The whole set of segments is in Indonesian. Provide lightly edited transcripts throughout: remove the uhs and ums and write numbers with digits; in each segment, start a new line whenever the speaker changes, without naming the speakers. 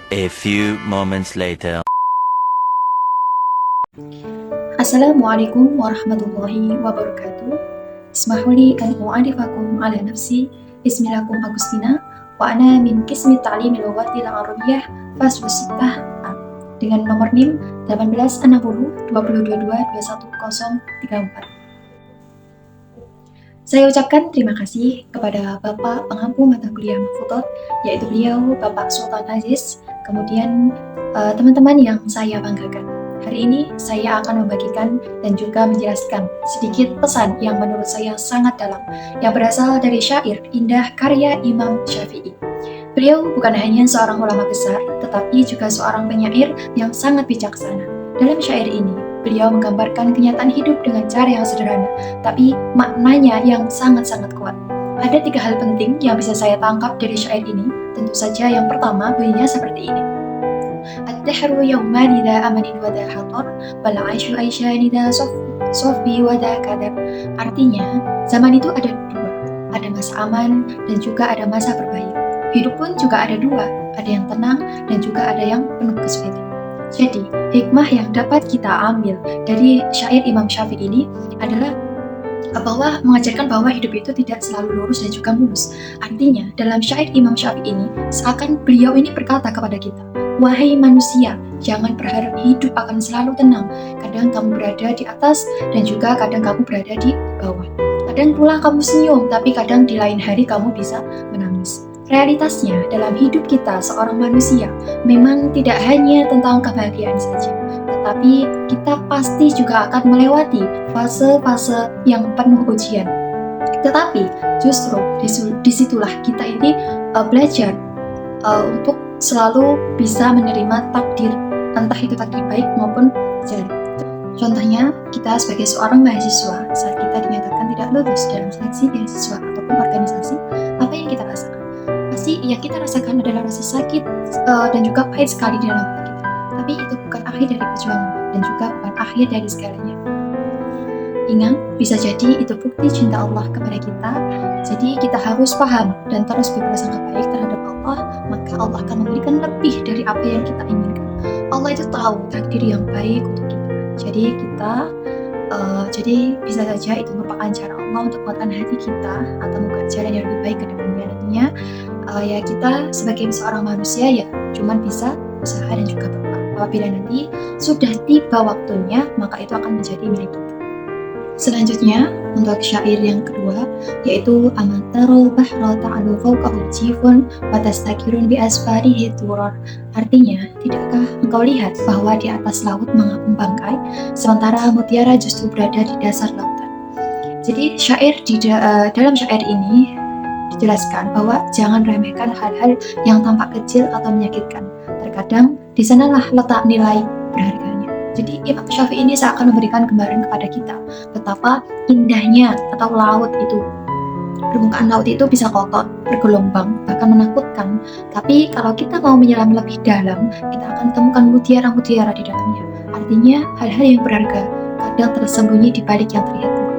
A few moments later.
Assalamualaikum warahmatullahi wabarakatuh. Ismahuli an u'arifakum ala nafsi. Ismillakum Agustina wa ana min qismi ta'limil lughatil arabiyyah fasl sittah A dengan nomor NIM 1860 222 21034. Saya ucapkan terima kasih kepada Bapak Pengampu Mata Kuliah Mahfudhot, yaitu beliau Bapak Sultan Aziz, kemudian teman-teman yang saya banggakan. Hari ini saya akan membagikan dan juga menjelaskan sedikit pesan yang menurut saya sangat dalam, yang berasal dari syair indah karya Imam Syafi'i. Beliau bukan hanya seorang ulama besar, tetapi juga seorang penyair yang sangat bijaksana. Dalam syair ini, beliau menggambarkan kenyataan hidup dengan cara yang sederhana, tapi maknanya yang sangat-sangat kuat. Ada 3 hal penting yang bisa saya tangkap dari syair ini. Tentu saja yang pertama bunyinya seperti ini. Ad-dahru yawman idha amanin wada hatar, bal aisyu aisyan idha sofi wada kadar. Artinya, zaman itu ada 2, ada masa aman dan juga ada masa berbahaya. Hidup pun juga ada 2, ada yang tenang dan juga ada yang penuh kesulitan. Jadi, hikmah yang dapat kita ambil dari syair Imam Syafi'i ini adalah bahwa mengajarkan bahwa hidup itu tidak selalu lurus dan juga mulus. Artinya, dalam syair Imam Syafi'i ini, seakan beliau ini berkata kepada kita, wahai manusia, jangan berharap hidup akan selalu tenang. Kadang kamu berada di atas dan juga kadang kamu berada di bawah. Kadang pula kamu senyum, tapi kadang di lain hari kamu bisa menangis. Realitasnya, dalam hidup kita seorang manusia memang tidak hanya tentang kebahagiaan saja, tetapi kita pasti juga akan melewati fase-fase yang penuh ujian. Tetapi justru disitulah kita ini belajar untuk selalu bisa menerima takdir, entah itu takdir baik maupun jelek. Contohnya, kita sebagai seorang mahasiswa, saat kita dinyatakan tidak lulus dalam seleksi beasiswa ataupun organisasi, apa yang kita rasakan? Pasti yang kita rasakan adalah rasa sakit dan juga pahit sekali di dalam hati kita. Tapi itu bukan akhir dari perjuangan dan juga bukan akhir dari segalanya. Ingat, bisa jadi itu bukti cinta Allah kepada kita. Jadi kita harus paham dan terus berprasangka baik terhadap Allah, maka Allah akan memberikan lebih dari apa yang kita inginkan. Allah itu tahu takdir yang baik untuk kita. Jadi bisa saja itu merupakan cara Allah untuk menguatkan hati kita atau membuat jalan yang lebih baik ke depannya. Nantinya ya kita sebagai seorang manusia ya cuman bisa usaha dan juga berdoa. Apabila nanti sudah tiba waktunya, maka itu akan menjadi milik kita. Selanjutnya, untuk syair yang kedua, yaitu Amatarul bahra ta'alu fawqahu jifun wa tastakirun bi asfarihi turor. Artinya, tidakkah engkau lihat bahwa di atas laut mengapung bangkai, sementara mutiara justru berada di dasar lautan. Jadi, dalam syair ini dijelaskan bahwa jangan remehkan hal-hal yang tampak kecil atau menyakitkan. Terkadang, di sanalah letak nilai berharganya. Jadi Imam Syafi'i ini seakan memberikan gambaran kepada kita betapa indahnya atau laut itu. Permukaan laut itu bisa kotor, bergelombang, bahkan menakutkan. Tapi kalau kita mau menyelam lebih dalam, kita akan temukan mutiara-mutiara di dalamnya. Artinya hal-hal yang berharga kadang tersembunyi di balik yang terlihat buruk.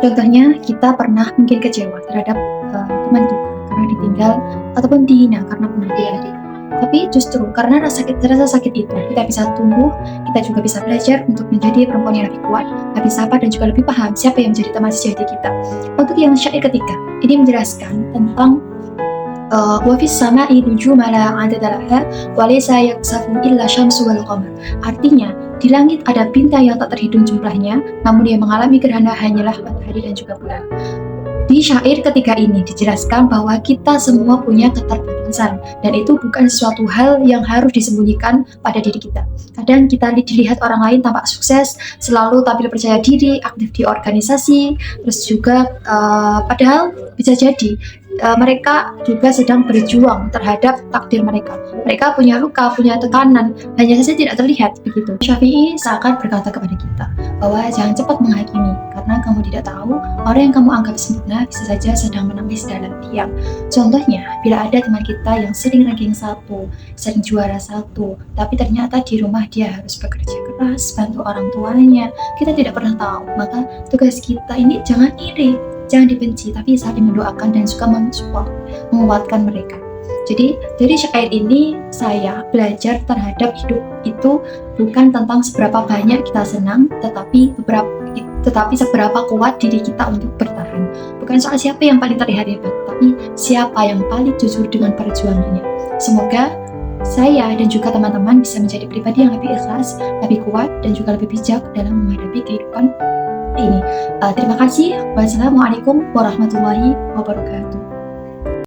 Contohnya, kita pernah mungkin kecewa terhadap teman kita karena ditinggal ataupun dihina karena penampilan kita. Tapi justru karena rasa sakit itu kita bisa tumbuh, kita juga bisa belajar untuk menjadi perempuan yang lebih kuat, lebih sabar dan juga lebih paham siapa yang menjadi teman sejati kita. Untuk yang syair ketiga, ini menjelaskan tentang wa fis sama'i nujuma la 'adada laha wa laysa yaksafu illa syamsu wal qamar. Artinya, di langit ada bintang yang tak terhitung jumlahnya, namun yang mengalami gerhana hanyalah matahari dan juga bulan. Di syair ketiga ini dijelaskan bahwa kita semua punya keterbatasan dan itu bukan suatu hal yang harus disembunyikan pada diri kita. Kadang kita dilihat orang lain tampak sukses, selalu tampil percaya diri, aktif di organisasi, terus juga padahal bisa jadi mereka juga sedang berjuang terhadap takdir mereka. Mereka punya luka, punya tekanan, hanya saja tidak terlihat begitu. Syafi'i seakan berkata kepada kita bahwa jangan cepat menghakimi, karena kamu tidak tahu orang yang kamu anggap sempurna bisa saja sedang menangis dalam diam. Contohnya, bila ada teman kita yang sering ranking 1, sering juara 1, tapi ternyata di rumah dia harus bekerja keras, bantu orang tuanya, kita tidak pernah tahu. Maka tugas kita ini jangan iri, jangan dibenci, tapi saling mendoakan dan juga mensupport, menguatkan mereka. Jadi dari syair ini saya belajar terhadap hidup itu bukan tentang seberapa banyak kita senang, tetapi seberapa kuat diri kita untuk bertahan. Bukan soal siapa yang paling terlihat hebat, tapi siapa yang paling jujur dengan perjuangannya. Semoga saya dan juga teman-teman bisa menjadi pribadi yang lebih ikhlas, lebih kuat, dan juga lebih bijak dalam menghadapi kehidupan ini. Terima kasih. Wassalamualaikum warahmatullahi wabarakatuh.